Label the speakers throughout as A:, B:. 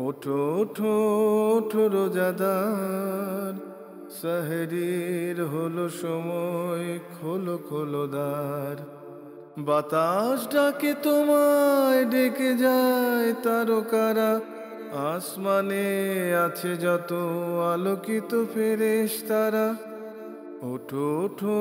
A: ওঠো ওঠো ওঠো রোজাদার, সেহরির হলো সময়, খোলো খোলো দ্বার। বাতাস ডাকে তোমায়, ডেকে যায় তারকারা, আসমানে আছে যত আলোকিত ফেরেশতারা। ওঠো ওঠো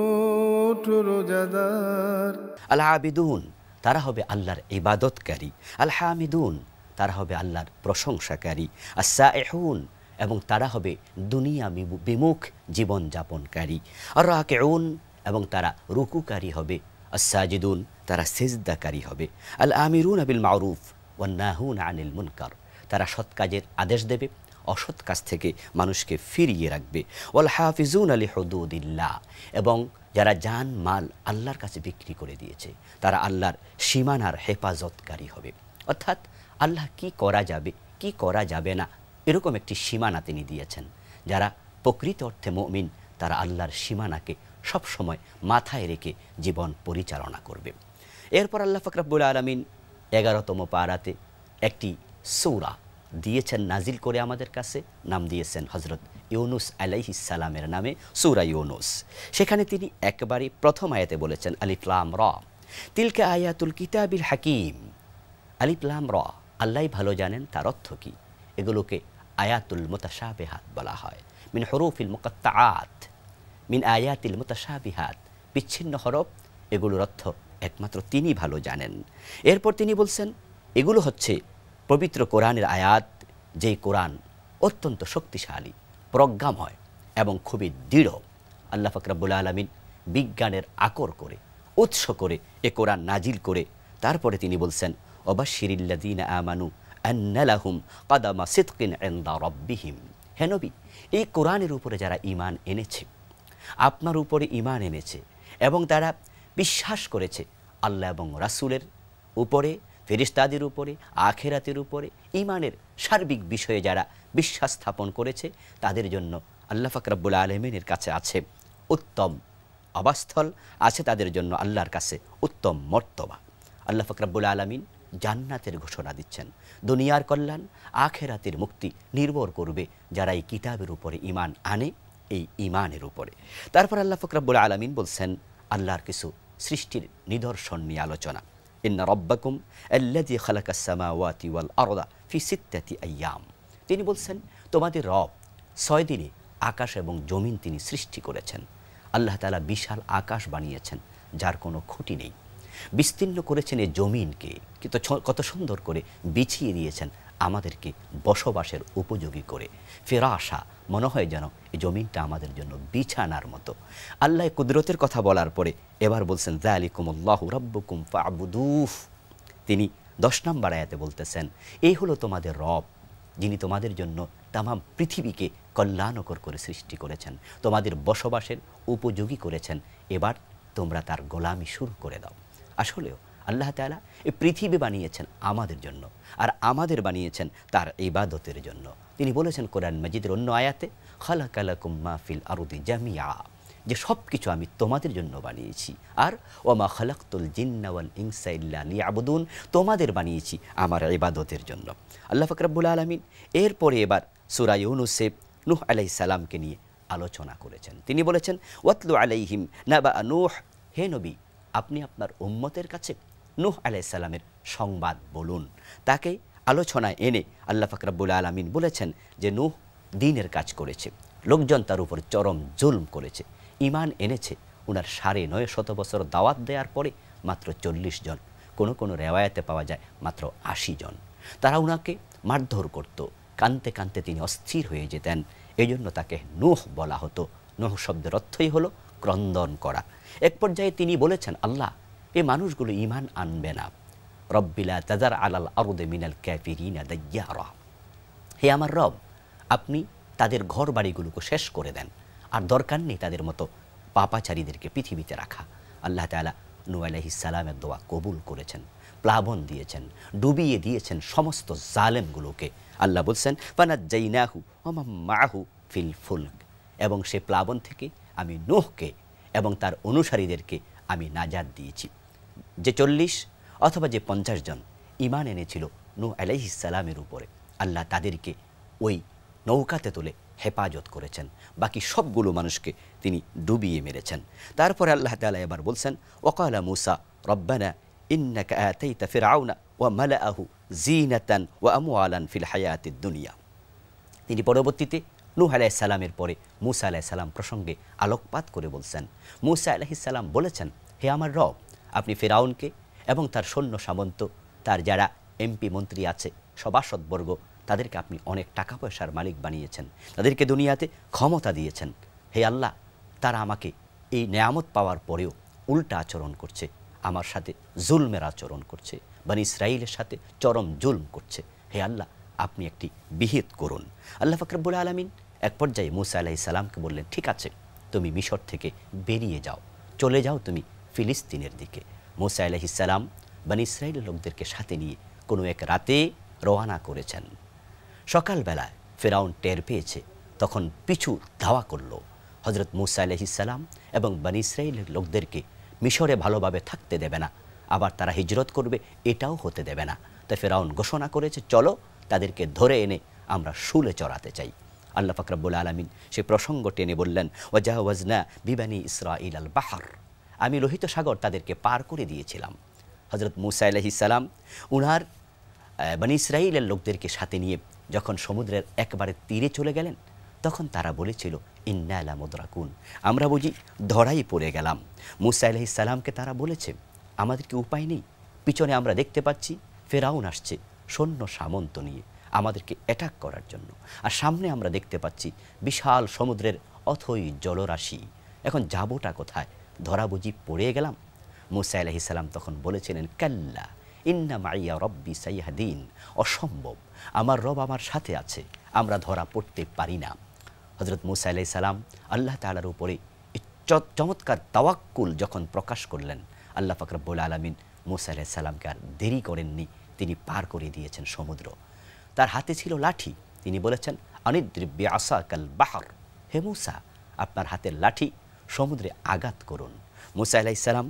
A: ওঠো রোজাদার।
B: আল আবিদুন, তারা হবে আল্লাহর ইবাদতকারী। আল হামিদুন, তারা হবে আল্লাহর প্রশংসাকারী। আস-সাইহুন, এবং তারা হবে দুনিয়া বিমুখ জীবনযাপনকারী। আর রাকিউন, এবং তারা রুকুকারী হবে। আস-সাজিদুন, তারা সিজদাকারী হবে। আল আমিরুন বিল মারুফ ওয়ান নাহুন আনিল মুনকার, তারা সৎ কাজের আদেশ দেবে, অসৎ কাজ থেকে মানুষকে ফিরিয়ে রাখবে। ওয়াল হাফিজুন আলি হুদুদিল্লাহ, এবং যারা জান মাল আল্লাহর কাছে বিক্রি করে দিয়েছে তারা আল্লাহর সীমানার হেফাজতকারী হবে। অর্থাৎ আল্লাহ কি করা যাবে কি করা যাবে না এরকম একটি সীমানা তিনি দিয়েছেন। যারা প্রকৃত অর্থে মুমিন তারা আল্লাহর সীমানাকে সবসময় মাথায় রেখে জীবন পরিচালনা করবে। এরপর আল্লাহ পাক রব্বুল আলামিন 11তম পারাতে একটি সূরা দিয়েছেন নাজিল করে আমাদের কাছে, নাম দিয়েছেন হযরত ইউনুস আলাইহিস সালামের নামে সূরা ইউনুস। সেখানে তিনি একবারে প্রথম আয়াতে বলেছেন আলিফ লাম রা তিলকা আয়াতুল কিতাবিল হাকিম। আলিফ লাম রা, আল্লাহই ভালো জানেন তার অর্থ কী। এগুলোকে আয়াতুল মুতাশাবিহাত বলা হয়, মিন হুরুফিল মুকাত্তাআত মিন আয়াতিল মুতাশাবিহাত, বিচ্ছিন্ন হরফ, এগুলোর অর্থ একমাত্র তিনি ভালো জানেন। এরপর তিনি বলছেন এগুলো হচ্ছে পবিত্র কোরআনের আয়াত, যেই কোরআন অত্যন্ত শক্তিশালী, প্রজ্ঞাময় এবং খুবই দৃঢ়। আল্লাহ পাক রব্বুল আলামিন বিজ্ঞানের আকর করে উৎস করে এ কোরআন নাজিল করে তারপরে তিনি বলছেন ওয়াবাশশিরিল্লাযীনা আমানু আন্না লাহুম কদামা সিদকিন ইনদা রাব্বিহিম। হে নবী, এই কোরআনের উপরে যারা ঈমান এনেছে, আপনার উপরে ঈমান এনেছে এবং তারা বিশ্বাস করেছে আল্লাহ এবং রাসূলের উপরে, ফেরেশতাদের উপরে, আখিরাতের উপরে, ঈমানের সার্বিক বিষয়ে যারা বিশ্বাস স্থাপন করেছে তাদের জন্য আল্লাহ পাক রব্বুল আলামিনের কাছে আছে উত্তম আবাসস্থল, আছে তাদের জন্য আল্লাহর কাছে উত্তম মর্তবা। আল্লাহ পাক রব্বুল আলামিন জান্নাতের ঘোষণা দিচ্ছেন। দুনিয়ার কল্যাণ আখিরাতের মুক্তি নির্ভর করবে যারা এই কিতাবের উপরে ঈমান আনে, এই ঈমানের উপরে। তারপর আল্লাহ পাক রব্বুল আলামিন বলছেন আল্লাহর কিছু সৃষ্টির নিদর্শন নিয়ে আলোচনা। ইন্না রাব্বাকুম আল্লাযী খালাকাস সামাওয়াতি ওয়াল আরদা ফি সিত্তাতি আইয়াম। তিনি বলছেন তোমাদের রব 6 দিনে আকাশ এবং জমিন তিনি সৃষ্টি করেছেন। আল্লাহ তাআলা বিশাল আকাশ বানিয়েছেন যার কোনো খুঁটি নেই, বিস্তীর্ণ করেছেন এই জমিনকে, কিন্তু কত সুন্দর করে বিছিয়ে দিয়েছেন আমাদেরকে বসবাসের উপযোগী করে। ফিরাশা, মনে হয় যেন এই জমিনটা আমাদের জন্য বিছানার মতো। আল্লাহ কুদরতের কথা বলার পরে এবার বলছেন যালিকুমুল্লাহু রাব্বুকুম ফা'বুদুহ। তিনি 10 নম্বর আয়াতে বলতেছেন এই হলো তোমাদের রব, যিনি তোমাদের জন্য তামাম পৃথিবীকে কল্যাণকর করে সৃষ্টি করেছেন, তোমাদের বসবাসের উপযোগী করেছেন। এবার তোমরা তার গোলামি শুরু করে দাও। আসলেও আল্লাহ তাআলা এই পৃথিবী বানিয়েছেন আমাদের জন্য, আর আমাদের বানিয়েছেন তার ইবাদতের জন্য। তিনি বলেছেন কোরআন মাজিদের অন্য আয়াতে খালাকা লাকুম মা ফিল আরদি জামিআ, যে সব কিছু আমি তোমাদের জন্য বানিয়েছি। আর ওয়ামা খালাকতুল জিন্না ওয়াল ইনসা ইল্লা লিয়াবুদুন, তোমাদের বানিয়েছি আমার ইবাদতের জন্য। আল্লাহ পাক রব্বুল আলামিন এরপরে এবার সূরা ইউনুসে নূহ আলাইহিস সালামকে নিয়ে আলোচনা করেছেন। তিনি বলেছেন ওয়াতলু আলাইহিম নাবা নূহ, হে নবী আপনি আপনার উম্মতের কাছে নূহ আলাইহিস সালামের সংবাদ বলুন। তাকে আলোচনায় এনে আল্লাহ পাক রব্বুল আলামিন বলেছেন যে নূহ দ্বীনের কাজ করেছে, লোকজন তার উপর চরম জুলম করেছে, ঈমান এনেছে। ওনার 950 বছর দাওয়াত দেওয়ার পরে মাত্র 40 জন, কোনো কোনো রেওয়ায়াতে পাওয়া যায় মাত্র 80 জন। তারা ওনাকে মারধর করত, কানতে কানতে তিনি অস্থির হয়ে যেতেন। এই জন্য তাকে নূহ বলা হতো। নূহ শব্দের অর্থই হলো ক্রন্দন করা। এক পর্যায়ে তিনি বলেছেন আল্লাহ এই মানুষগুলো ঈমান আনবে না, রব্বিলা তাজার আলাল আরদে মিনাল কাফিরিনা দাইয়ারা, হে আমার রব আপনি তাদের ঘর বাড়িগুলোকে শেষ করে দেন, আর দরকার নেই তাদের মতো পাপাচারীদেরকে পৃথিবীতে রাখা। আল্লাহ তাআলা নূহ আলাইহিস সালামের দোয়া কবুল করেছেন, প্লাবন দিয়েছেন, ডুবিয়ে দিয়েছেন সমস্ত জালেমগুলোকে। আল্লাহ বলছেন ফানাজ্জাইনাহু ওয়া মান মাআহু ফিল ফুলক, এবং সে প্লাবন থেকে আমি নূহকে এবং তার অনুসারীদেরকে আমি নাজাত দিয়েছি। যে 40 অথবা যে 50 জন ঈমান এনেছিল নূহ আলাইহিস সালামের উপরে, আল্লাহ তাদেরকে ওই নৌকাতে তুলে হেফাজত করেছেন, বাকি সবগুলো মানুষকে তিনি ডুবিয়ে মেরেছেন। তারপরে আল্লাহ তাআলা এবার বলছেন, ওয়াকালা মূসা রব্বানা ইন্নাকা আতাইতা ফিরআউনা ওয়া মালাআহু জিনাতান ওয়া আমওয়ালান ফিল হায়াতিদ দুনিয়া। তিনি পরবর্তীতে নূহ আলাইহিস সালামের পরে মূসা আলাইহিস সালাম প্রসঙ্গে আলোকপাত করে বলছেন, মূসা আলাইহিস সালাম বলেছেন, হে আমার রব, আপনি ফিরআউনকে এবং তার সৈন্য সামন্ত, তার যারা এমপি মন্ত্রী আছে, সভাসদবর্গ, তাদেরকে আপনি অনেক টাকা পয়সার মালিক বানিয়েছেন, তাদেরকে দুনিয়াতে ক্ষমতা দিয়েছেন। হে আল্লাহ, তারা আমাকে এই নেয়ামত পাওয়ার পরেও উল্টা আচরণ করছে, আমার সাথে জুলমের আচরণ করছে, বনি ইসরাইলের সাথে চরম জুলম করছে। হে আল্লাহ, আপনি একটি বিহিত করুন। আল্লাহ পাক রব্বুল আলামিন এক পর্যায়ে মূসা আলাইহিস সালামকে বললেন, ঠিক আছে, তুমি মিশর থেকে বেরিয়ে যাও, চলে যাও তুমি ফিলিস্তিনের দিকে। মূসা আলাইহিস সালাম বনি ইসরাইলের লোকদেরকে সাথে নিয়ে কোনো এক রাতে রওনা করেছেন। সকালবেলায় ফেরাউন টের পেয়েছে, তখন পিছু ধাওয়া করল। হজরত মূসা আলাইহিস সালাম এবং বনি ইসরাইলের লোকদেরকে মিশরে ভালোভাবে থাকতে দেবে না, আবার তারা হিজরত করবে এটাও হতে দেবে না। তাই ফেরাউন ঘোষণা করেছে, চলো তাদেরকে ধরে এনে আমরা শুলে চড়াতে চাই। আল্লাহ পাক রব্বুল আলামিন সে প্রসঙ্গ টেনে বললেন, ওয়াজাওয়াজনা বিবানি ইসরাঈল আল বাহর, আমি লোহিত সাগর তাদেরকে পার করে দিয়েছিলাম। হজরত মূসা আলাইহিস সালাম উনার বনি ইসরাইলের লোকদেরকে সাথে নিয়ে যখন সমুদ্রের একবারে তীরে চলে গেলেন, তখন তারা বলেছিল, ইন্না লা মুদরাকুন, আমরা বুঝি ধরাই পড়ে গেলাম। মূসা আলাইহিস সালামকে তারা বলেছে, আমাদের কি উপায় নেই? পিছনে আমরা দেখতে পাচ্ছি ফেরাউন আসছে সৈন্য সামন্ত নিয়ে আমাদেরকে অ্যাটাক করার জন্য, আর সামনে আমরা দেখতে পাচ্ছি বিশাল সমুদ্রের অথই জলরাশি, এখন যাবোটা কোথায়? ধরা বুঝি পড়ে গেলাম। মূসা আলাইহিস সালাম তখন বলেছিলেন, কাল্লা ইন্না মাইয়া রব্বি সাইয়াহদিন, অসম্ভব, আমার রব আমার সাথে আছে, আমরা ধরা পড়তে পারি না। হজরত মূসা আলাইহিস সালাম আল্লাহ তাআলার উপরে চমৎকার তাওয়াক্কুল যখন প্রকাশ করলেন, আল্লাহ পাক রব্বুল আলামিন মূসা আলাইহিস সালামকে আর দেরি করেননি, তিনি পার করে দিয়েছেন সমুদ্র। তার হাতে ছিল লাঠি, তিনি বলেছেন, আনিদ্রিব বিআসাকাল বাহর, হে মূসা, আপনার হাতের লাঠি সমুদ্রে আঘাত করুন। মূসা আলাইহিস সালাম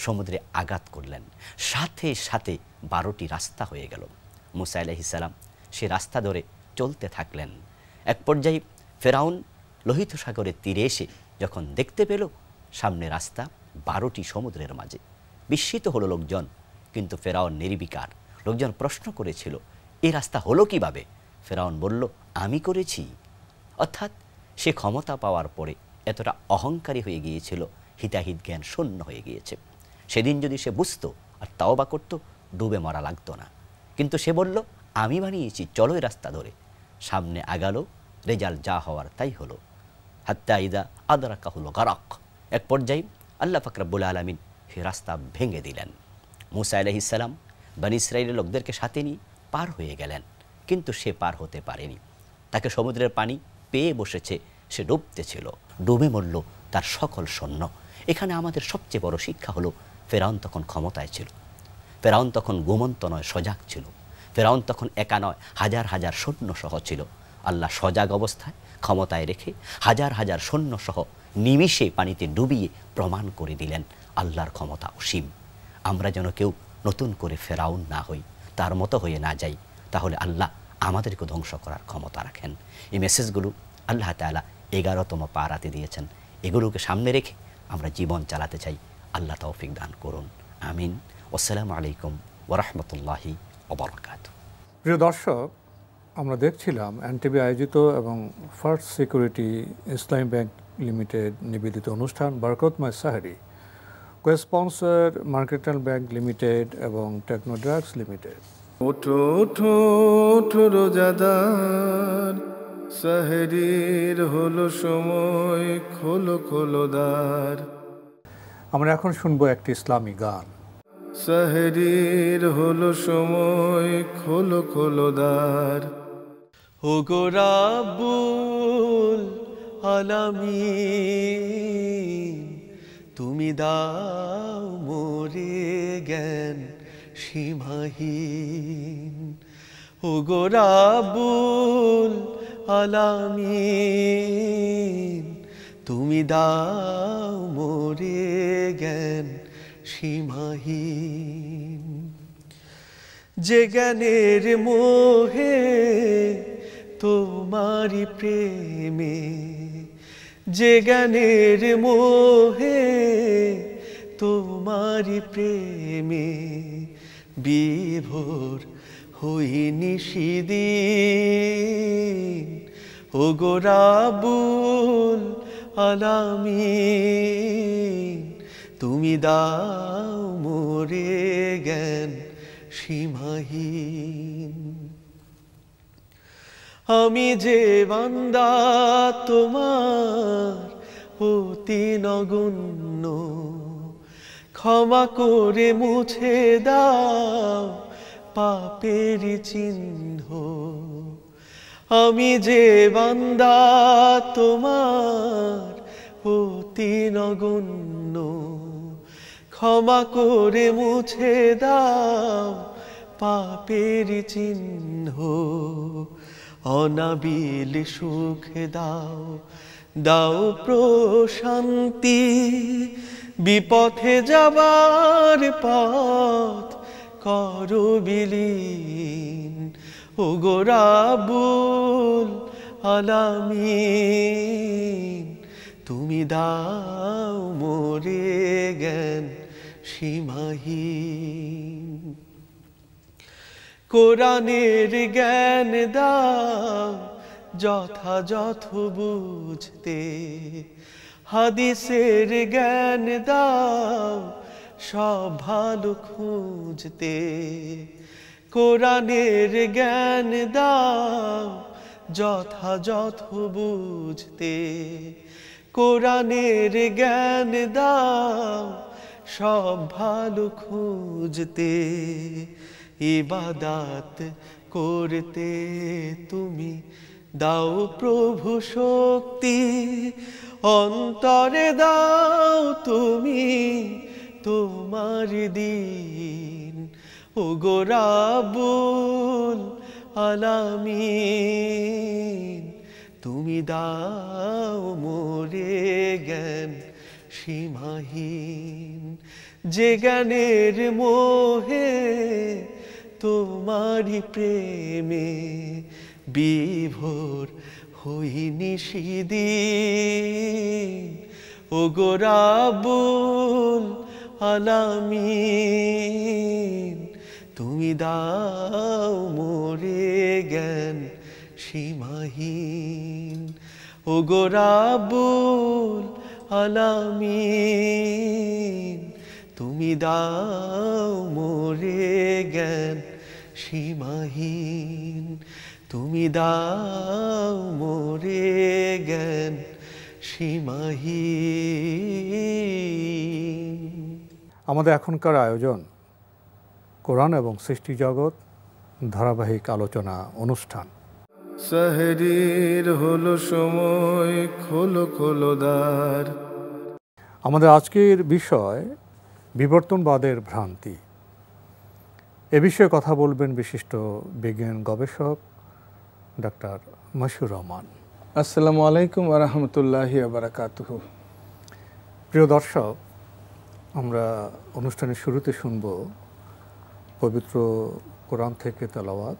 B: সমুদ্রে আঘাত করলেন, সাথে সাথে 12টি রাস্তা হয়ে গেল। মূসা আলাইহিস সালাম সে রাস্তা ধরে চলতে থাকলেন। এক পর্যায়ে ফেরাউন লোহিত সাগরের তীরে এসে যখন দেখতে পেল সামনে রাস্তা 12টি সমুদ্রের মাঝে, বিস্মিত হলো লোকজন, কিন্তু ফেরাউন নির্বিকার। লোকজন প্রশ্ন করেছিল, এই রাস্তা হলো কিভাবে? ফেরাউন বলল, আমি করেছি। অর্থাৎ সে ক্ষমতা পাওয়ার পরে এতটা অহংকারী হয়ে গিয়েছিল, হিতাহিত জ্ঞান শূন্য হয়ে গিয়েছে। সেদিন যদি সে বুঝতো আর তাওবা করতো, ডুবে মরা লাগতো না। কিন্তু সে বলল, আমি বানিয়েছি, চলো এই রাস্তা ধরে। সামনে আগালো, রেজাল্ট যা হওয়ার তাই হলো। হাত্তা ইদা আদরাকাহুল গারাক, এক পর্যায়ে আল্লাহ পাক রব্বুল আলামিন সে রাস্তা ভেঙে দিলেন। মূসা আলাইহিস সালাম বনি ইসরাইলের লোকদেরকে সাথে নিয়ে পার হয়ে গেলেন, কিন্তু সে পার হতে পারেনি। তাকে সমুদ্রের পানি পেয়ে বসেছে, সে ডুবতেছিল, ডুবে মরল তার সকল সৈন্য। এখানে আমাদের সবচেয়ে বড় শিক্ষা হলো, ফেরাউন তখন ক্ষমতায় ছিল, ফেরাউন তখন ঘুমন্ত নয়, সজাগ ছিল। ফেরাউন তখন একা নয়, হাজার হাজার সৈন্য সহ ছিল। আল্লাহ সজাগ অবস্থায় ক্ষমতায় রেখে হাজার হাজার সৈন্য সহ নিমিষে পানিতে ডুবিয়ে প্রমাণ করে দিলেন আল্লাহর ক্ষমতা অসীম। আমরা যেন কেউ নতুন করে ফেরাউন না হই, তার মতো হয়ে না যাই, তাহলে আল্লাহ আমাদেরকে ধ্বংস করার ক্ষমতা রাখেন। এই মেসেজগুলো আল্লাহ তাআলা 11তম পারাতে দিয়েছেন। এগুলোকে সামনে রেখে আমরা জীবন চালাতে চাই। আল্লাহ তৌফিক দান করুন, আমিন। আসসালামু আলাইকুম ওয়া রাহমাতুল্লাহি ওয়া বারাকাতুহু।
C: প্রিয় দর্শক, আমরা দেখছিলাম এনটিভি আয়োজিত এবং ফার্স্ট সিকিউরিটি ইসলামী ব্যাংক লিমিটেড নিবেদিত অনুষ্ঠান বরকতময় সাহরি, কো-স্পন্সর মার্কেটাল ব্যাংক লিমিটেড এবং টেকনো ড্রাগস লিমিটেড।
A: ওঠো ওঠো ওঠো রোজাদার, সাহরির হলো সময়, খোলো খোলো দ্বার।
C: আমরা এখন শুনবো একটি ইসলামী গান।
A: সাহরির হলো সময়, খোলো খোলো দ্বার।
D: ও গো রাব্বুল আলামিন, তুমি দাও মোরে জ্ঞান সীমাহীন। ও গো রাব্বুল আলামিন, তুমি দাও মোরে জ্ঞান সীমাহীন। যে জ্ঞানের মোহে তোমারি প্রেমে, যে জ্ঞানের মোহে তোমারি প্রেমে বিভোর হই নিশিদিন। ওগো রাব্বুল আলামিন, তুমি দাও মোরে জ্ঞান সীমাহীন। আমি যে বান্দা তোমার অতি নগণ্য, ক্ষমা করে মুছে দাও পাপের চিহ্ন। আমি যে বান্দা তোমার অতি নগণ্য, ক্ষমা করে মুছে দাও পাপের চিহ্ন। অনাবিল সুখ দাও, দাও প্রশান্তি, বিপথে যাবার পথ করো বিলীন। ওগো রাব্বুল আলামিন, তুমি দাও মোরে জ্ঞান সীমাহীন। কোরআনের জ্ঞান দাও যথাযথ বুঝতে, হাদিসের জ্ঞান দাও সব ভালো খুঁজতে। কোরআনের জ্ঞান দাও যথাযথ বুঝতে, কোরআনের জ্ঞান দাও সব ভালো খুঁজতে। ইবাদত করতে তুমি দাও প্রভু শক্তি, অন্তরে দাও তুমি তোমার দিন। ওগো রাব্বুল আলামিন, তুমি দাও মোরে জ্ঞান সীমাহীন। যে জ্ঞানের মোহে তোমারি প্রেমে বিভোর হই নিশিদিন। ওগো রাব্বুল আলামিন, তুমি দাও মোরে জ্ঞান সীমাহীন। ওগো রাব্বুল আলামিন, তুমি দাও মোরে জ্ঞান সীমাহীন। তুমি দাও মোরে জ্ঞান সীমাহীন।
C: আমাদের এখনকার আয়োজন কোরআন এবং সৃষ্টি জগৎ ধারাবাহিক আলোচনা অনুষ্ঠান।
A: সেহরির হলো সময়, খোলো খোলো দ্বার।
C: আমাদের আজকের বিষয় বিবর্তনবাদের ভ্রান্তি। এ বিষয়ে কথা বলবেন বিশিষ্ট বিজ্ঞান গবেষক ডাক্তার মশিউর রহমান।
E: আসসালামু আলাইকুম ওয়া রাহমাতুল্লাহি ওয়া বারাকাতুহু।
C: প্রিয় দর্শক, আমরা অনুষ্ঠানের শুরুতে শুনব পবিত্র কোরআন থেকে তেলাওয়াত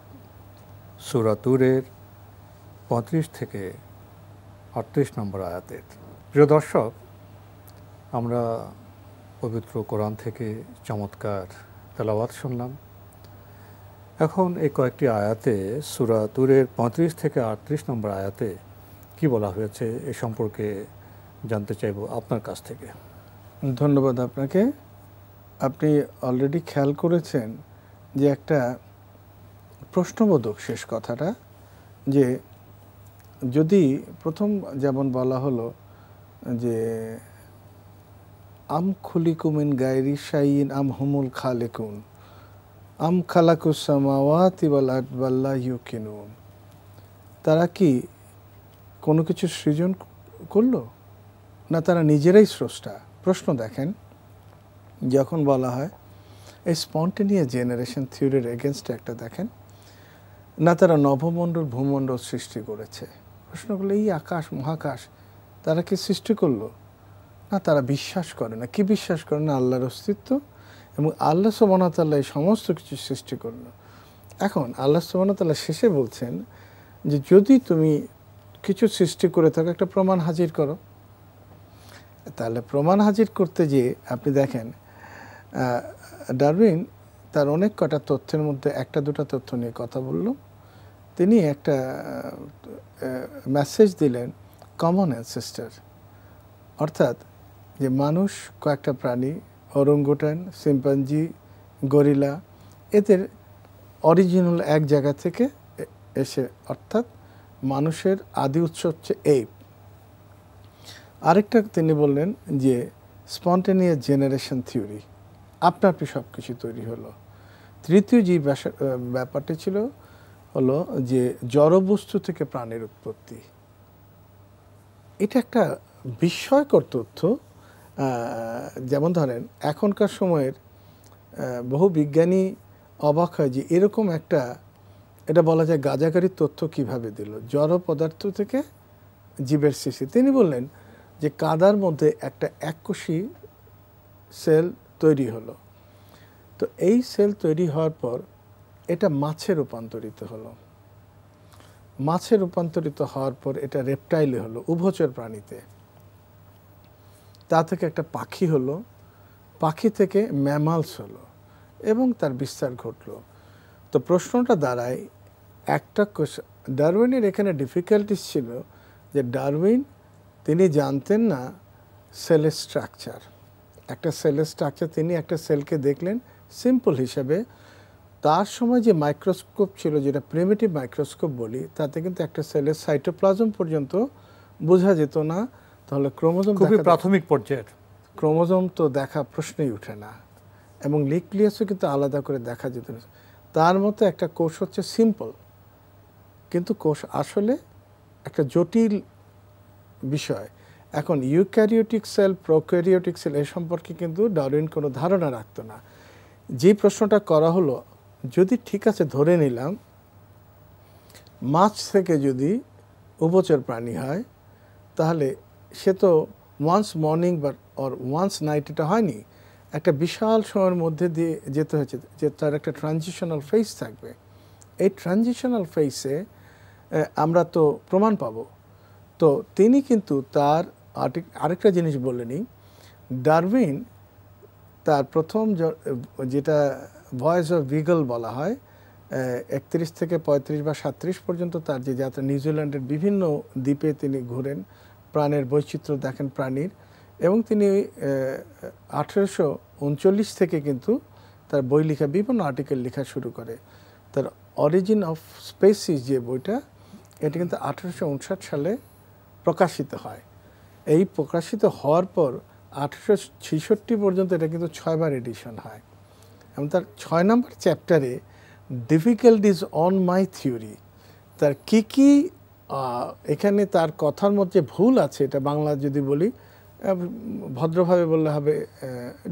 C: সূরা তুরের 35 থেকে 38 নম্বর আয়াতের। প্রিয় দর্শক, আমরা পবিত্র কোরআন থেকে চমৎকার তেলাওয়াত শুনলাম। এখন এই কয়েকটি আয়াতে সূরা তুরের 35 থেকে 38 নম্বর আয়াতে কি বলা হয়েছে এ সম্পর্কে জানতে চাইব আপনার কাছ থেকে।
E: ধন্যবাদ আপনাকে। আপনি অলরেডি খেয়াল করেছেন যে একটা প্রশ্নবোধক শেষ কথাটা, যে যদি প্রথম যেমন বলা হলো যে আম খুলিকু মিন গায়রি শাইইন আম হুমুল খালিকুন আম খালাকুস সামাওয়াতি ওয়াল আরদ বাল লা ইউকিনুন, তারা কি কোনো কিছু সৃজন করলো না তারা নিজেরাই স্রষ্টা? প্রশ্ন দেখেন, যখন বলা হয় এই স্পন্টেনিয়াস জেনারেশন থিওরির এগেনস্টে একটা দেখেন, না তারা নভমণ্ডল ভূমণ্ডল সৃষ্টি করেছে। প্রশ্ন করলে এই আকাশ মহাকাশ তারা কি সৃষ্টি করলো? না, তারা বিশ্বাস করে না। কি বিশ্বাস করে না? আল্লাহর অস্তিত্ব এবং আল্লাহ সুবহানাহু ওয়া তাআলা এই সমস্ত কিছু সৃষ্টি করলো। এখন আল্লাহ সুবহানাহু ওয়া তাআলা শেষে বলছেন যে যদি তুমি কিছু সৃষ্টি করে থাকো একটা প্রমাণ হাজির করো। তাহলে প্রমাণ হাজির করতে গিয়ে আপনি দেখেন ডারউইন তার অনেক কটা তথ্যের মধ্যে একটা দুটা তথ্য নিয়ে কথা বলল। তিনি একটা মেসেজ দিলেন কমন অ্যানসেস্টার, অর্থাৎ যে মানুষ কয়েকটা প্রাণী, অরঙ্গুটান, শিম্পাঞ্জি, গরিলা, এদের অরিজিনাল এক জায়গা থেকে এসে, অর্থাৎ মানুষের আদি উৎস হচ্ছে এপ। আরেকটা তিনি বললেন যে স্পন্টেনিয়াস জেনারেশন থিওরি, আপনা আপনি সব কিছু তৈরি হলো। তৃতীয় যে ব্যাপারটি ছিল হলো যে জড়বস্তু থেকে প্রাণের উৎপত্তি। এটা একটা বিস্ময়কর তথ্য। যেমন ধরেন এখনকার সময়ের বহু বিজ্ঞানী অবাক হয় যে এরকম একটা, এটা বলা যায় গাজাগারির তথ্য কিভাবে দিল, জড় পদার্থ থেকে জীবের সৃষ্টি। তিনি বললেন যে কাদার মধ্যে একটা এককোষী সেল তৈরি হলো। তো এই সেল তৈরি হওয়ার পর এটা মাছে রূপান্তরিত হলো। মাছে রূপান্তরিত হওয়ার পর এটা রেপটাইলে হলো, উভচর প্রাণীতে। তা থেকে একটা পাখি হলো, পাখি থেকে ম্যামালস হলো এবং তার বিস্তার ঘটলো। তো প্রশ্নটা দাঁড়ায় একটা, ডারউইনের এখানে ডিফিকাল্টিস ছিল যে ডারউইন তিনি জানতেন না সেলের স্ট্রাকচার। একটা সেলের স্ট্রাকচার তিনি একটা সেলকে দেখলেন সিম্পল হিসাবে। তার সময় যে মাইক্রোস্কোপ ছিল, যেটা প্রিমিটিভ মাইক্রোস্কোপ বলি, তাতে কিন্তু একটা সেলের সাইটোপ্লাজম পর্যন্ত বোঝা যেত না। তাহলে ক্রোমোজোম
C: খুবই প্রাথমিক পর্যায়ের
E: ক্রোমোজোম তো দেখা প্রশ্নই উঠে না, এবং নিউক্লিয়াসও কিন্তু আলাদা করে দেখা যেত না। তার মতো একটা কোষ হচ্ছে সিম্পল, কিন্তু কোষ আসলে একটা জটিল বিষয়। এখন ইউক্যারিওটিক সেল, প্রোক্যারিওটিক সেল এ সম্পর্কে কিন্তু ডারউইন কোনো ধারণা রাখতো না। যে প্রশ্নটা করা হলো, যদি ঠিক আছে ধরে নিলাম মাছ থেকে যদি উভচর প্রাণী হয়, তাহলে সে তো ওয়ান্স মর্নিং বা অর ওয়ান্স নাইট এটা হয়নি, একটা বিশাল সময়ের মধ্যে দিয়ে যেতে হয়েছে, যে তার একটা ট্রানজিশনাল ফেজ থাকবে। এই ট্রানজিশনাল ফেজে আমরা তো প্রমাণ পাব। তো তিনি কিন্তু তার আরেকটা জিনিস বলেনি, ডারউইন তার প্রথম যেটা ভয়েস অফ বিগল বলা হয়, 31 থেকে 35 বা 37 পর্যন্ত তার যে যাত্রা, নিউজিল্যান্ডের বিভিন্ন দ্বীপে তিনি ঘুরেন, প্রাণের বৈচিত্র্য দেখেন প্রাণীর, এবং তিনি 1839 থেকে কিন্তু তার বই লেখা, বিভিন্ন আর্টিকেল লেখা শুরু করে। তার অরিজিন অফ স্পেসিস যে বইটা, এটা কিন্তু 1859 সালে প্রকাশিত হয়। এই প্রকাশিত হওয়ার পর 1866 পর্যন্ত এটা কিন্তু 6 বার এডিশন হয়। এবং তার 6 নম্বর চ্যাপ্টারে ডিফিকাল্টিজ অন মাই থিওরি, তার কি এখানে তার কথার মধ্যে ভুল আছে, এটা বাংলা যদি বলি ভদ্রভাবে বললে হবে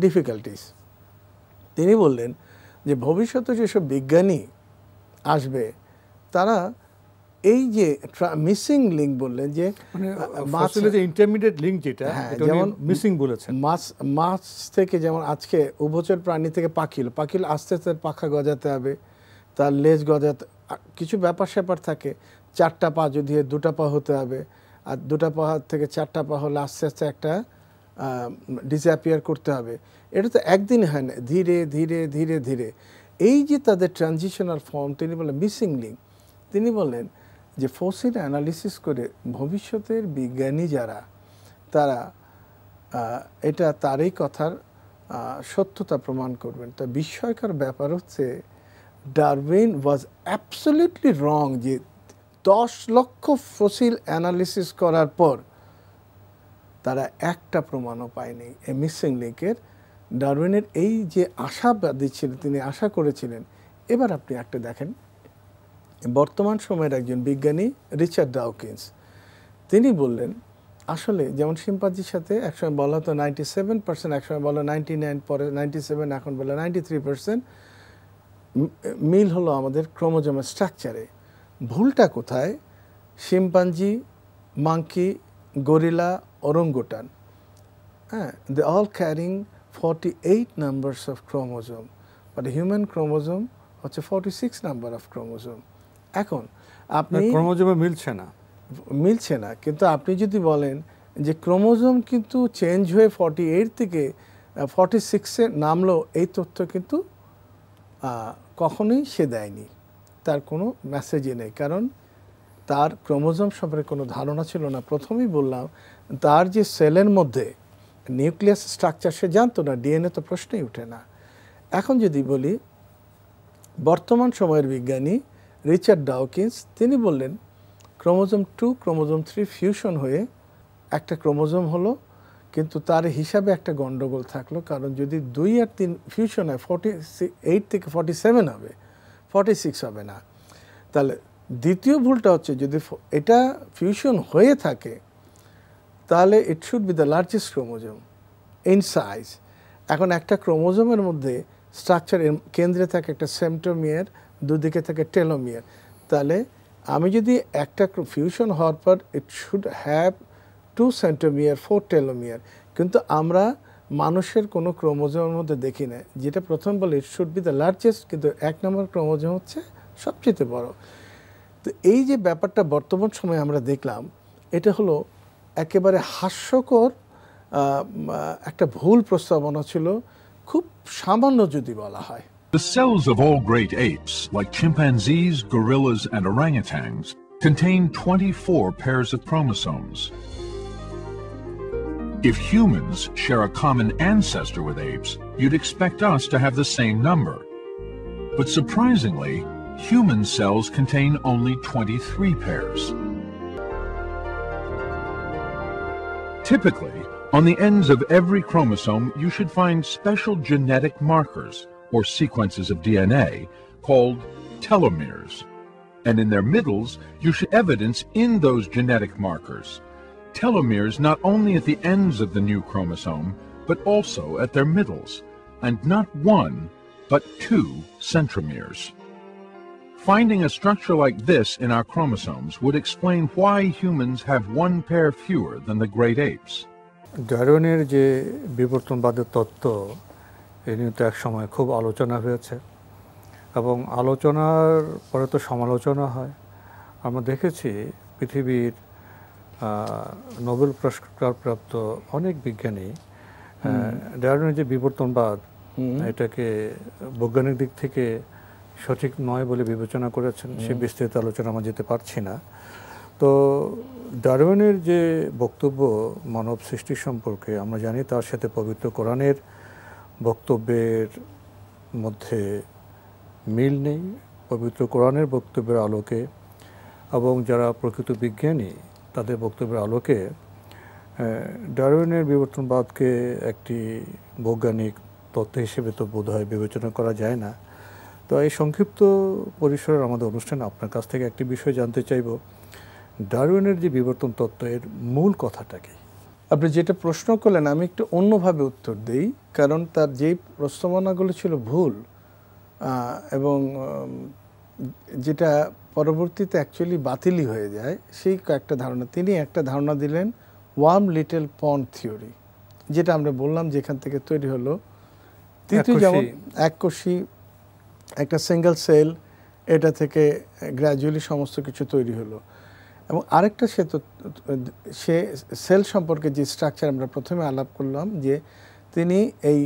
E: ডিফিকাল্টিস। তিনি বললেন যে ভবিষ্যতে যেসব বিজ্ঞানী আসবে তারা এই যে মিসিং লিঙ্ক বললেন, যে
C: আসলে যে ইন্টারমিডিয়েট লিঙ্ক যেটা, যেমন মিসিং বলেছেন,
E: মাছ থেকে যেমন আজকে উভচর প্রাণী থেকে পাখি হলো, পাখি আস্তে আস্তে পাখা গজাতে হবে, তার লেজ গজাতে, কিছু ব্যাপার স্যাপার থাকে। 4টা পা যদি 2টা পা হতে হবে, আর 2টা পা থেকে 4টা পা হলে আস্তে আস্তে একটা ডিসঅ্যাপিয়ার করতে হবে। এটা তো একদিন হয় না, ধীরে ধীরে ধীরে ধীরে। এই যে তাদের ট্রানজিশনাল ফর্ম, তিনি বলেন মিসিং লিঙ্ক। তিনি বললেন যে ফসিল অ্যানালিসিস করে ভবিষ্যতের বিজ্ঞানী যারা, তারা এটা তারই কথার সত্যতা প্রমাণ করবেন। তো বিস্ময়কর ব্যাপার হচ্ছে ডারউইন ওয়াজ অ্যাবসলিউটলি রং, যে 10 লক্ষ ফসিল অ্যানালিসিস করার পর তারা একটা প্রমাণও পায়নি এই মিসিং লিঙ্কের। ডারউইনের এই যে আশাবাদী ছিলেন, তিনি আশা করেছিলেন। এবার আপনি একটা দেখেন, বর্তমান সময়ের একজন বিজ্ঞানী রিচার্ড ডাওকিন্স, তিনি বললেন আসলে যেমন শিম্পাঞ্জির সাথে একসময় বলা হতো 97%, একসময় বলা 99, পরে 97, এখন বলা 93% মিল হলো আমাদের ক্রোমোজোমের স্ট্রাকচারে। ভুলটা কোথায়? Chimpanzee, monkey, gorilla, orangutan, they all carrying 48 numbers of chromosome, but human chromosome হচ্ছে 46 নাম্বার অফ ক্রোমোজোম। এখন আপনি
C: ক্রোমোজোমে মিলছে না,
E: কিন্তু আপনি যদি বলেন যে ক্রোমোজোম কিন্তু চেঞ্জ হয়ে 48 থেকে 46-এ নামলো, এই তথ্য কিন্তু কখনোই সে দেয়নি, তার কোনো মেসেজই নেই, কারণ তার ক্রোমোজোম সম্পর্কে কোনো ধারণা ছিল না। প্রথমেই বললাম তার যে সেলের মধ্যে নিউক্লিয়াস স্ট্রাকচার সে জানতো না, ডিএনএ তো প্রশ্নই ওঠে না। এখন যদি বলি বর্তমান সময়ের বিজ্ঞানী রিচার্ড ডাওকিন্স, তিনি বললেন ক্রোমোজোম 2 ক্রোমোজোম 3 ফিউশন হয়ে একটা ক্রোমোজোম হলো, কিন্তু তার হিসাবে একটা গন্ডগোল থাকলো, কারণ যদি 2 আর 3 ফিউশন হয় 48 থেকে 47 হবে, 46 হবে না। তাহলে দ্বিতীয় ভুলটা হচ্ছে যদি এটা ফিউশন হয়ে থাকে তাহলে it should be the largest chromosome in size. এখন একটা ক্রোমোজোমের মধ্যে স্ট্রাকচার কেন্দ্রে থাকে একটা সেন্ট্রোমিয়ার, দুদিকে থাকে টেলোমিয়ার, তাহলে আমি যদি একটা ফিউশন হওয়ার পর it should have 2 centromere 4 telomere, কিন্তু আমরা মানুষের কোনো ক্রোমোজোমের মধ্যে দেখি না, যেটা প্রথম বলে it should be the largest, কিন্তু 1 নম্বর ক্রোমোজোম হচ্ছে সবচেয়ে বড়। তো এই যে ব্যাপারটা বর্তমান সময়ে আমরা দেখলাম, এটা হলো একেবারে হাস্যকর একটা ভুল প্রস্তাবনা ছিল, খুব সামান্য যদি বলা হয়।
F: The cells of all great apes, like chimpanzees, gorillas, and orangutans, contain 24 pairs of chromosomes. If humans share a common ancestor with apes, you'd expect us to have the same number. But surprisingly, human cells contain only 23 pairs. Typically, on the ends of every chromosome, you should find special genetic markers, or sequences of DNA, called telomeres. And in their middles, you should evidence in those genetic markers. Telomeres not only at the ends of the new chromosome, but also at their middles, and not 1, but 2 centromeres. Finding a structure like this in our chromosomes would explain why humans have 1 pair fewer than the great apes.
C: ডারউইনের যে বিবর্তনবাদের তত্ত্ব, এ নিয়ে তো এক সময় খুব আলোচনা হয়েছে, এবং আলোচনার পরে তো সমালোচনা হয়। আমরা দেখেছি পৃথিবীর নোবেল পুরস্কারপ্রাপ্ত অনেক বিজ্ঞানী ডারউইনের যে বিবর্তনবাদ, এটাকে বৈজ্ঞানিক দিক থেকে সঠিক নয় বলে বিবেচনা করেছেন। সে বিস্তৃত আলোচনা আমরা যেতে পারছি না। তো ডারউইনের যে বক্তব্য মানব সৃষ্টি সম্পর্কে, আমরা জানি তার সাথে পবিত্র কোরআনের বক্তব্যের মধ্যে মিল নেই। পবিত্র কোরআনের বক্তব্যের আলোকে এবং যারা প্রকৃত বিজ্ঞানী তাদের বক্তব্যের আলোকে ডারউইনের বিবর্তনবাদকে একটি বৈজ্ঞানিক তত্ত্ব হিসেবে তো বোধহয় বিবেচনা করা যায় না। তো এই সংক্ষিপ্ত পরিসরের আমাদের অনুষ্ঠানে আপনার কাছ থেকে একটি বিষয় জানতে চাইব, ডারউইনের যে বিবর্তন তত্ত্ব, এর মূল কথাটা কি?
E: আপনি যেটা প্রশ্ন করলেন আমি একটু অন্যভাবে উত্তর দিই, কারণ তার যেই প্রস্তাবনাগুলো ছিল ভুল এবং যেটা পরবর্তীতে অ্যাকচুয়ালি বাতিলই হয়ে যায়, সেই কয়েকটা ধারণা। তিনি একটা ধারণা দিলেন ওয়ার্ম লিটল পন্ড থিওরি, যেটা আমরা বললাম যেখান থেকে তৈরি হলো তৃতীয়, যেমন এককোষী একটা সিঙ্গেল সেল, এটা থেকে গ্র্যাজুয়ালি সমস্ত কিছু তৈরি হলো। এবং আরেকটা সে সেল সম্পর্কে যে স্ট্রাকচার আমরা প্রথমে আলাপ করলাম, যে তিনি এই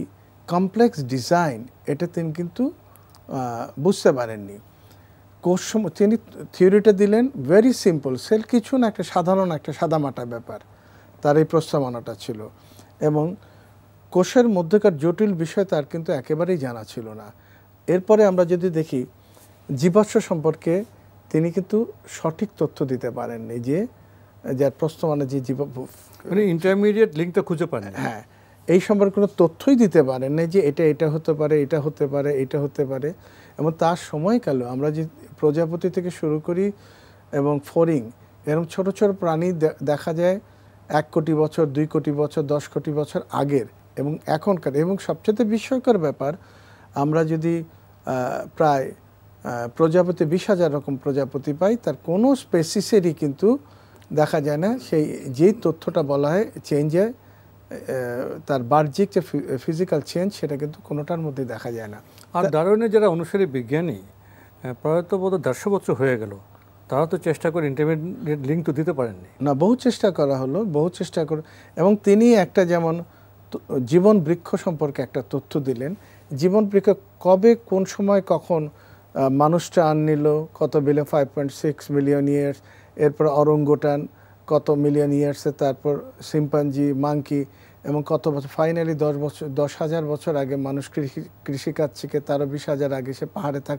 E: কমপ্লেক্স ডিজাইন এটা তিনি কিন্তু বুঝতে পারেননি। তিনি থিওরিটা দিলেন ভেরি সিম্পল, সেল কিছু না, একটা সাধারণ একটা সাদামাটা ব্যাপার, তার এই প্রস্তাবনাটা ছিল। এবং কোষের মধ্যকার জটিল বিষয় তার কিন্তু একেবারেই জানা ছিল না। এরপরে আমরা যদি দেখি জীবাশ্ম সম্পর্কে তিনি কিন্তু সঠিক তথ্য দিতে পারেননি, যে যার প্রস্তাবনা যে
C: ইন্টারমিডিয়েট লিঙ্কটা খুঁজে পান।
E: হ্যাঁ, এই সম্পর্কে কোনো তথ্যই দিতে পারেন না, যে এটা হতে পারে, এটা হতে পারে, এটা হতে পারে। এবং তার সময়কালেও আমরা যে প্রজাপতি থেকে শুরু করি এবং ফড়িং, এরকম ছোট ছোট প্রাণী দেখা যায় 1 কোটি বছর, 2 কোটি বছর, 10 কোটি বছর আগের এবং এখনকার। এবং সবচেয়ে বিস্ময়কর ব্যাপার, আমরা যদি প্রায় প্রজাপতি 20,000 রকম প্রজাপতি পাই, তার কোনো স্পেসিসেরই কিন্তু দেখা যায় না সেই যেই তথ্যটা বলা হয় চেঞ্জ হয় তার বাহ্যিক যে ফিজিক্যাল চেঞ্জ সেটা কিন্তু কোনোটার মধ্যে দেখা যায় না।
C: আর ডারউইনের যারা অনুসারী বিজ্ঞানী প্রায়ত বোধ 150 বছর হয়ে গেল, তারা তো চেষ্টা করে ইন্টারমিডিয়েট লিঙ্ক তো দিতে পারেননি।
E: না, বহু চেষ্টা করা হলো, বহু চেষ্টা করে, এবং তিনি একটা যেমন জীবন বৃক্ষ সম্পর্কে একটা তথ্য দিলেন। জীবন বৃক্ষ কবে কোন সময় কখন মানুষটা নিল, কত বিলিয়ন, 5.6 মিলিয়ন ইয়ার্স, এরপর অরঙ্গুটান কত মিলিয়ন ইয়ার্সে, তারপর সিম্পাঞ্জি, মাঙ্কি, এবং কত বছর, ফাইনালি 10,000 বছর আগে মানুষ কৃষিকাজ শিখে, তারও 20,000 আগে সে পাহাড়ে থাক,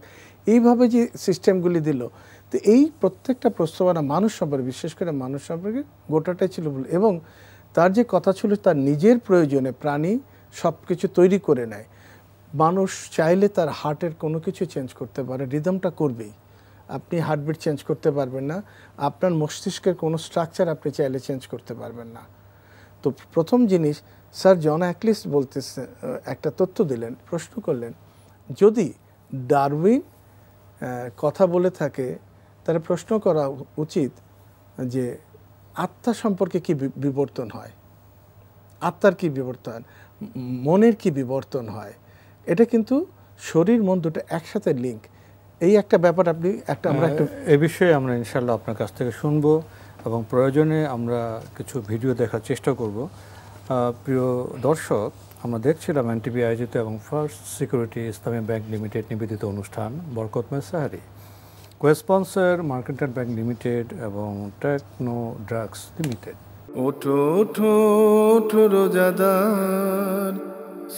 E: এইভাবে যে সিস্টেমগুলি দিল। তো এই প্রত্যেকটা প্রস্তাবনা মানুষ সম্পর্কে, বিশেষ করে মানুষ সম্পর্কে গোটাটাই ছিল ভুল। এবং তার যে কথা ছিল তার নিজের প্রয়োজনে প্রাণী সব কিছু তৈরি করে নেয়। মানুষ চাইলে তার হার্টের কোনো কিছু চেঞ্জ করতে পারে, রিদমটা করবেই। আপনি হার্টবিট চেঞ্জ করতে পারবেন না, আপনার মস্তিষ্কের কোনো স্ট্রাকচার আপনি চাইলে চেঞ্জ করতে পারবেন না। তো প্রথম জিনিস স্যার জন অ্যাকলিস বলতেছে, একটা তথ্য দিলেন, প্রশ্ন করলেন, যদি ডারউইন কথা বলে থাকে তাহলে প্রশ্ন করা উচিত যে আত্মা সম্পর্কে কি বিবর্তন হয়, আত্মার কি বিবর্তন, মনের কি বিবর্তন হয়। এটা কিন্তু শরীর মন দুটো একসাথে লিঙ্ক, এই একটা ব্যাপার আপনি আমরা একটু
C: এ বিষয়ে আমরা ইনশাল্লাহ আপনার কাছ থেকে শুনবো এবং প্রয়োজনে আমরা কিছু ভিডিও দেখার চেষ্টা করব। প্রিয় দর্শক, আমরা দেখছিলাম এনটিভি আয়োজিত এবং ফার্স্ট সিকিউরিটি ইসলামী ব্যাংক লিমিটেড নিবেদিত অনুষ্ঠান বরকতময় sehri, co-sponsor mercantile bank limited এবং টেকনো ড্রাগস লিমিটেড।
A: ওঠো ওঠো ওঠো রোজাদার,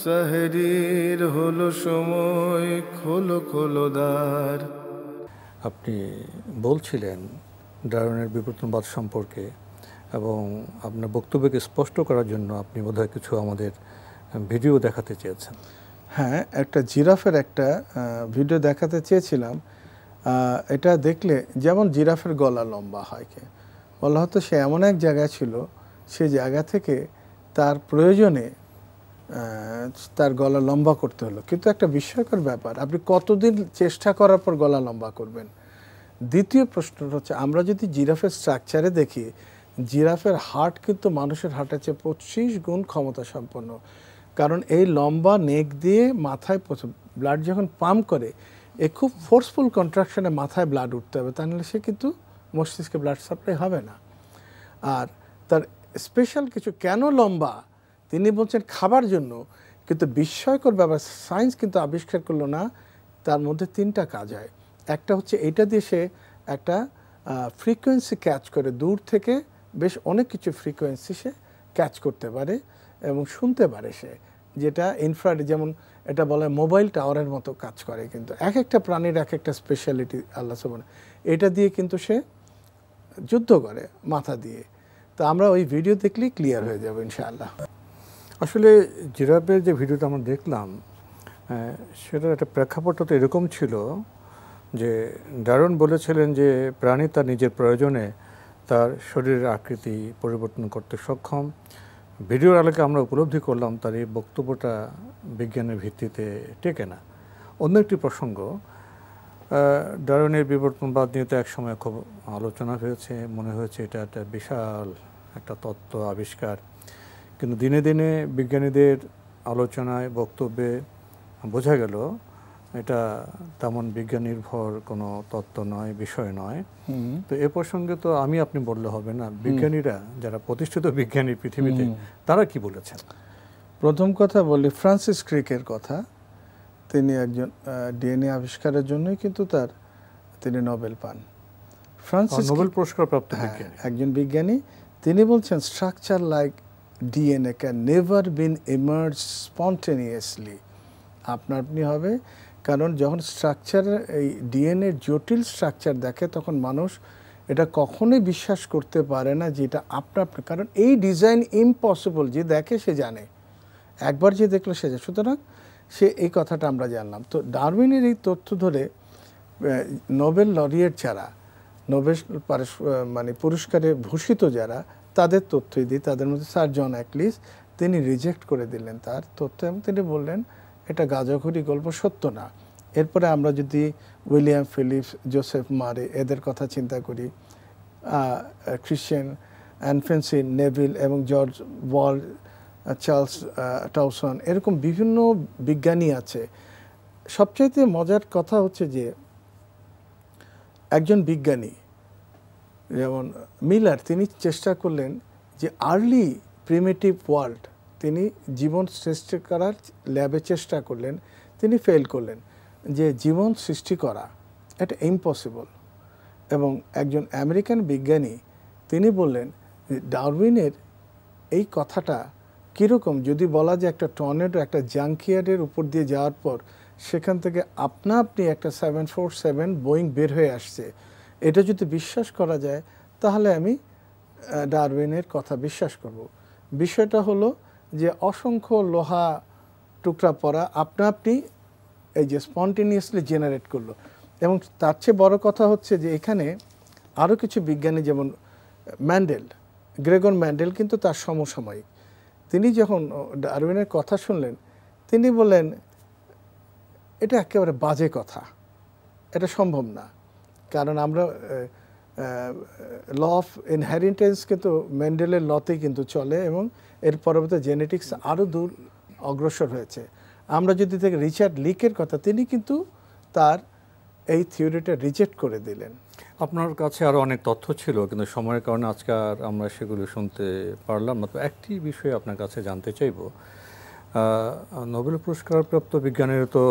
A: সাহরির হলো সময়, খোলো খোলো দ্বার।
C: আপনি বলছিলেন ডারউইনের বিবর্তনবাদ সম্পর্কে, এবং আপনার বক্তব্যকে স্পষ্ট করার জন্য আপনি বোধহয় কিছু আমাদের ভিডিও দেখাতে চেয়েছেন।
E: হ্যাঁ, একটা জিরাফের একটা ভিডিও দেখাতে চেয়েছিলাম। এটা দেখলে যেমন জিরাফের গলা লম্বা হয়, বলা হতো সে এমন এক জায়গায় ছিল, সে জায়গা থেকে তার প্রয়োজনে তার গলা লম্বা করতে হলো। কিন্তু একটা বিস্ময়কর ব্যাপার, আপনি কতদিন চেষ্টা করার পর গলা লম্বা করবেন। দ্বিতীয় প্রশ্নটা হচ্ছে, আমরা যদি জিরাফের স্ট্রাকচারে দেখি, জিরাফের হার্ট কিন্তু মানুষের হার্টের চেয়ে 25 গুণ ক্ষমতা সম্পন্ন। কারণ এই লম্বা নেক দিয়ে মাথায় ব্লাড যখন পাম্প করে, এ খুব ফোর্সফুল কন্ট্রাকশনে মাথায় ব্লাড উঠতে হবে, তা নাহলে সে কিন্তু মস্তিষ্কে ব্লাড সাপ্লাই হবে না। আর তার স্পেশাল কিছু কেন লম্বা, তিনি বলছেন খাবার জন্য। কিন্তু বিস্ময়কর ব্যাপার, সায়েন্স কিন্তু আবিষ্কার করলো না, তার মধ্যে 3টা কাজ হয়। একটা হচ্ছে এইটা দিয়ে সে একটা ফ্রিকোয়েন্সি ক্যাচ করে, দূর থেকে বেশ অনেক কিছু ফ্রিকোয়েন্সি সে ক্যাচ করতে পারে এবং শুনতে পারে সে, যেটা ইনফ্রারেড, যেমন এটা বলে মোবাইল টাওয়ারের মতো কাজ করে। কিন্তু এক একটা প্রাণীর এক একটা স্পেশালিটি আল্লাহ সুবহানাহু, এটা দিয়ে কিন্তু সে যুদ্ধ করে মাথা দিয়ে। তো আমরা ওই ভিডিও দেখলেই ক্লিয়ার হয়ে যাবে ইনশাআল্লাহ।
C: আসলে জিরাফের যে ভিডিওটা আমরা দেখলাম, সেটার একটা প্রেক্ষাপটটা তো এরকম ছিল যে ডারউইন বলেছিলেন যে প্রাণী তার নিজের প্রয়োজনে তার শরীরের আকৃতি পরিবর্তন করতে সক্ষম। ভিডিওর আলোকে আমরা উপলব্ধি করলাম তার এই বক্তব্যটা বিজ্ঞানের ভিত্তিতে টেকে না। অন্য একটি প্রসঙ্গ, ডারউইনের বিবর্তনবাদ নিয়ে তো একসময় খুব আলোচনা হয়েছে, মনে হয়েছে এটা একটা বিশাল একটা তত্ত্ব আবিষ্কার। কিন্তু দিনে দিনে বিজ্ঞানীদের আলোচনায়, বক্তব্যে বোঝা গেল এটা তেমন বিজ্ঞান নির্ভর কোনো তত্ত্ব নয়, বিষয় নয়। তো এ প্রসঙ্গে তো আমি আপনি বললে হবে না, বিজ্ঞানীরা যারা প্রতিষ্ঠিত বিজ্ঞানী পৃথিবীতে, তারা কি বলেছেন?
E: প্রথম কথা বলি ফ্রান্সিস ক্রিকের কথা। তিনি একজন ডিএনএ আবিষ্কারের জন্যই কিন্তু তিনি নোবেল পান। ফ্রান্সিস
C: নোবেল পুরস্কার প্রাপ্ত বিজ্ঞানী,
E: একজন বিজ্ঞানী। তিনি বলছেন structure like DNA can never been emerge spontaneously. আপনি হবে, কারণ যখন স্ট্রাকচার, এই ডিএনএর জটিল স্ট্রাকচার দেখে, তখন মানুষ এটা কখনোই বিশ্বাস করতে পারে না যে এটা আপনার, কারণ এই ডিজাইন ইম্পসিবল। যে দেখে সে জানে, একবার যে দেখলো সে জানে। সুতরাং সে এই কথাটা আমরা জানলাম। তো ডারউইনের এই তথ্য ধরে নোবেল লরিয়েট যারা, নোবেল পুরস্কারে ভূষিত যারা, তাদের তথ্যই দিই। তাদের মধ্যে স্যার জন অ্যাকলিস, তিনি রিজেক্ট করে দিলেন তার তথ্য এবং তিনি বললেন এটা গাঁজাখুরি গল্প, সত্য না। এরপরে আমরা যদি উইলিয়াম ফিলিপস, জোসেফ মারে, এদের কথা চিন্তা করি, ক্রিশ্চিয়ান অ্যানফেন্সি, নেভিল এবং জর্জ ওয়াল, চার্লস টাউসন, এরকম বিভিন্ন বিজ্ঞানী আছে। সবচাইতে মজার কথা হচ্ছে যে একজন বিজ্ঞানী যেমন মিলার, তিনি চেষ্টা করলেন যে আর্লি প্রিমিটিভ ওয়ার্ল্ড, তিনি জীবন সৃষ্টি করার ল্যাবে চেষ্টা করলেন, তিনি ফেল করলেন যে জীবন সৃষ্টি করা এটা ইম্পসিবল। এবং একজন আমেরিকান বিজ্ঞানী তিনি বললেন যে ডারউইনের এই কথাটা কীরকম, যদি বলা যায় একটা টর্নেডো একটা জাঙ্কিয়ার্ডের উপর দিয়ে যাওয়ার পর সেখান থেকে আপনা আপনি একটা 747 বোয়িং বের হয়ে আসছে, এটা যদি বিশ্বাস করা যায় তাহলে আমি ডারউইনের কথা বিশ্বাস করব। বিষয়টা হলো যে অসংখ্য লোহা টুকরা পড়া আপনা আপনি এই যে স্পন্টেনিয়াসলি জেনারেট করলো। এবং তার চেয়ে বড় কথা হচ্ছে যে এখানে আরও কিছু বিজ্ঞানী যেমন ম্যান্ডেল, গ্রেগর ম্যান্ডেল কিন্তু তার সমসাময়িক, তিনি যখন ডারউইনের কথা শুনলেন তিনি বললেন এটা একেবারে বাজে কথা, এটা সম্ভব না। কারণ আমরা ল অফ ইনহেরিটেন্স কিন্তু ম্যান্ডেলের লতেই কিন্তু চলে এবং এর পরবর্তী জেনেটিক্স আরও দূর অগ্রসর হয়েছে। আমরা যদি থেকে রিচার্ড লিকের কথা, তিনি কিন্তু তার এই থিওরিটা রিজেক্ট করে দিলেন।
C: আপনার কাছে আরও অনেক তথ্য ছিল কিন্তু সময়ের কারণে আজকে আর আমরা সেগুলো শুনতে পারলাম না। তো একটি বিষয় আপনার কাছে জানতে চাইব, নোবেল পুরস্কারপ্রাপ্ত বিজ্ঞানীরা তো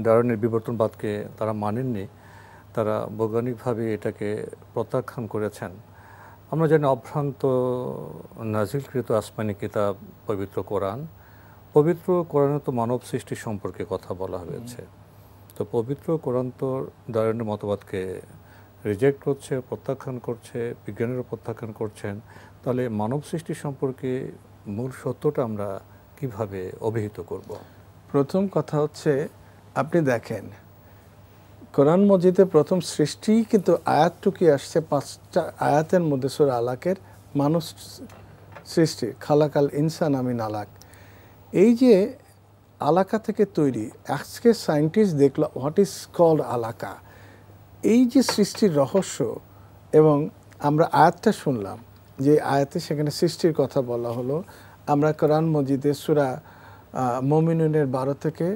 C: ডারউইনের বিবর্তনবাদকে তারা মানেননি, তারা বৈজ্ঞানিকভাবে এটাকে প্রত্যাখ্যান করেছেন। আমরা জানি অভ্রান্ত নাজিলকৃত আসমানি কিতাব পবিত্র কোরআন, পবিত্র কোরআনে তো মানব সৃষ্টি সম্পর্কে কথা বলা হয়েছে। তো পবিত্র কোরআন তো ডারউইনের মতবাদকে রিজেক্ট করছে, প্রত্যাখ্যান করছে, বিজ্ঞানীরা প্রত্যাখ্যান করছেন। তাহলে মানব সৃষ্টি সম্পর্কে মূল সত্যটা আমরা কিভাবে অভিহিত করব?
E: প্রথম কথা হচ্ছে আপনি দেখেন কোরআন মজিদে প্রথম সৃষ্টি কিন্তু আয়াতটুকি আসছে 5টা আয়াতের মধ্যে সূরা আলাকের মানুষ সৃষ্টি, খালাকাল ইনসান আমিন আলাক। এই যে আলাকা থেকে তৈরি, আজকে সায়েন্টিস্ট দেখলো হোয়াট ইজ কল্ড আলাকা, এই যে সৃষ্টির রহস্য। এবং আমরা আয়াতটা শুনলাম যে আয়াতে সেখানে সৃষ্টির কথা বলা হলো। আমরা কোরআন মজিদে সূরা মুমিনুনের 12 থেকে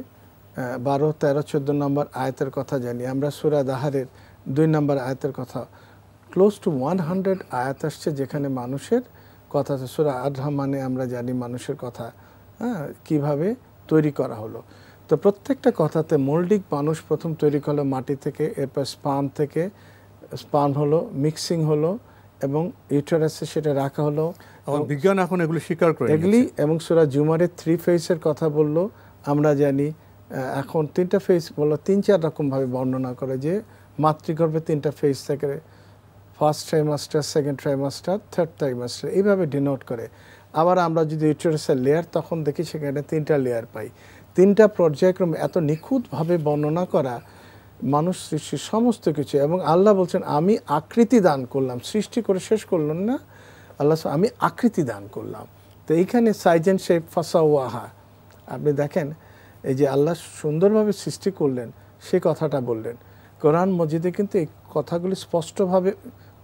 E: 12, 13, 14 নম্বর আয়াতের কথা জানি। আমরা সূরা দাহারের 2 নম্বর আয়াতের কথা, ক্লোজ টু 100 আয়াত আসছে যেখানে মানুষের কথা আছে। সূরা আর-রহমানে আমরা জানি মানুষের কথা কিভাবে তৈরি করা হলো। তো প্রত্যেকটা কথাতে মৌলিক মানুষ প্রথম তৈরি হলো মাটি থেকে, এরপর স্পার্ম থেকে, স্পার্ম হলো, মিক্সিং হলো এবং ইউটেরাসে সেটা রাখা হলো।
C: বিজ্ঞান এখন এগুলো স্বীকার করে
E: এগুলি। এবং সূরা জুমারের 3 ফেজের কথা বললো। আমরা জানি এখন 3টা ফেজ বললো, 3-4 রকমভাবে বর্ণনা করে যে মাতৃগর্ভে 3টা ফেজ থাকে, first trimester, second trimester, third trimester, এইভাবে ডিনোট করে। আবার আমরা যদি ইউটেরাসের লেয়ার তখন দেখি সেখানে 3টা লেয়ার পাই। 3টা পর্যায়ক্রমে এত নিখুঁতভাবে বর্ণনা করা মানুষ সৃষ্টির সমস্ত কিছু। এবং আল্লাহ বলছেন আমি আকৃতি দান করলাম, সৃষ্টি করে শেষ করলেন না আল্লাহ, আমি আকৃতি দান করলাম। তো এইখানে সাইজেন শেপ ফাসাওয়াহা, আপনি দেখেন এই যে আল্লাহ সুন্দরভাবে সৃষ্টি করলেন সেই কথাটা বললেন। কোরআন মজিদে কিন্তু এই কথাগুলি স্পষ্টভাবে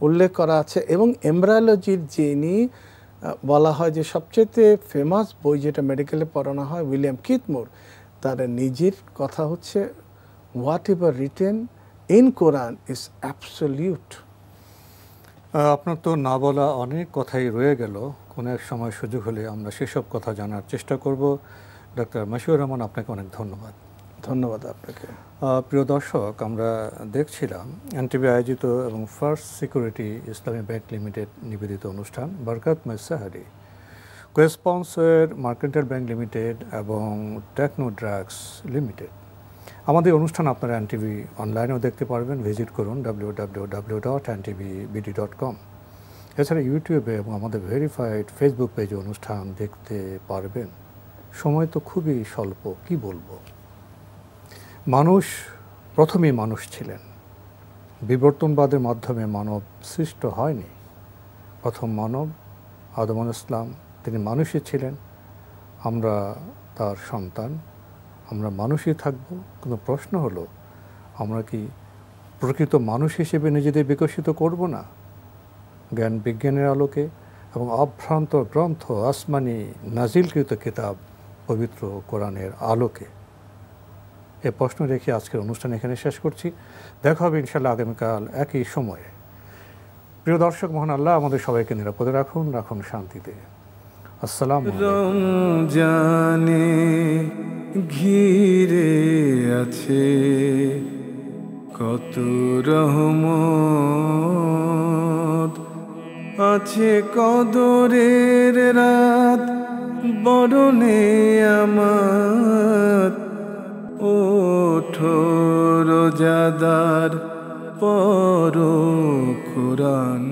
E: উল্লেখ করা আছে। এবং এমব্রায়োলজির যিনি বলা হয় যে সবচেয়ে ফেমাস বই যেটা মেডিকেলে পড়ানো হয়, উইলিয়াম কিথমোর, তার নিজের কথা হচ্ছে what ever written in Quran is absolute.
C: আপনার তো না বলা অনেক কথাই রয়ে গেল, কোনো এক সময় সুযোগ হলে আমরা সেসব কথা জানার চেষ্টা করব। ডক্টর মশিউর রহমান, আপনাকে অনেক ধন্যবাদ।
E: ধন্যবাদ আপনাকে।
C: প্রিয় দর্শক, আমরা দেখছিলাম এনটিভি আয়োজিত এবং ফার্স্ট সিকিউরিটি ইসলামী ব্যাংক লিমিটেড নিবেদিত অনুষ্ঠান বরকতময় sehri, co-sponsor mercantile bank limited এবং টেকনো ড্রাগস লিমিটেড। আমাদের অনুষ্ঠান আপনারা এনটিভি অনলাইনেও দেখতে পারবেন, ভিজিট করুন www.ntvbd.com। এছাড়া ইউটিউবে এবং আমাদের ভেরিফাইড ফেসবুক পেজে অনুষ্ঠান দেখতে পারবেন। সময় তো খুবই স্বল্প, কি বলবো। মানুষ প্রথমেই মানুষ ছিলেন, বিবর্তনবাদের মাধ্যমে মানব সৃষ্ট হয়নি। প্রথম মানব আদম আলাইহিস সালাম, তিনি মানুষই ছিলেন, আমরা তার সন্তান, আমরা মানুষই থাকব। কিন্তু প্রশ্ন হলো আমরা কি প্রকৃত মানুষ হিসেবে নিজেদের বিকশিত করব না জ্ঞান বিজ্ঞানের আলোকে এবং অভ্রান্ত গ্রন্থ আসমানি নাজিলকৃত কিতাব পবিত্র কোরআনের আলোকে? এ প্রশ্ন রেখে আজকের অনুষ্ঠান এখানে শেষ করছি। দেখা হবে ইনশাআল্লাহ আগামীকাল একই সময়ে। প্রিয় দর্শক, মহান আল্লাহ আমাদের সবাইকে নিরাপদে রাখুন, রাখুন শান্তিতে। আসসালামু আলাইকুম।
A: রমজানে ঘিরে আছে কত রহমত, আছে কদরের রাত বরণে আমার। ওঠো রোজাদার পড়ো কোরআন।